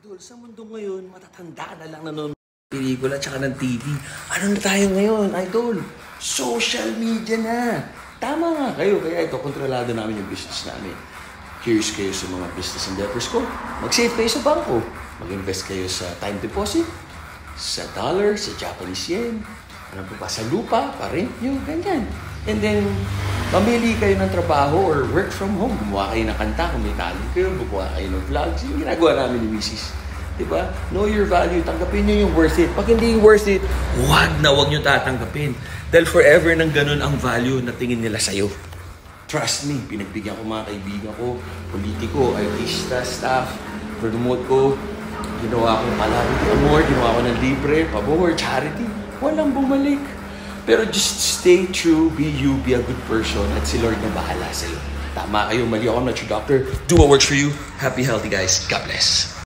Idol, sa mundo ngayon, matatanda na lang nanonood ng pelikula tsaka ng TV. Ano na tayo ngayon, Idol? Social media na. Tama nga kayo, kaya ito, kontrolado namin yung business namin. Curious kayo sa mga business endeavors ko? Mag-save kayo sa bangko. Mag-invest kayo sa time deposit, sa dollar, sa Japanese yen, ano pa, sa lupa, pa-rent nyo, ganyan. And then, mamili kayo ng trabaho or work from home. Gumawa kayo ng kanta, kung may talent kayo, gumawa kayo ng vlogs. Yung ginagawa namin ni Mrs. Diba? Know your value. Tanggapin nyo yung worth it. Pag hindi worth it, wag nyo tatanggapin. Dahil forever nang ganun ang value na tingin nila sa'yo. Trust me, pinagbigyan ko mga kaibigan ko, politiko, artista, staff, promote ko, ginawa ko calamity award, ginawa ko ng libre, pabor, charity. Walang bumalik. Pero just stay true, be you, be a good person, at si Lord na bahala sa'yo. Tama kayo, mali ako, I'm not your doctor. Do what works for you. Happy, healthy guys. God bless.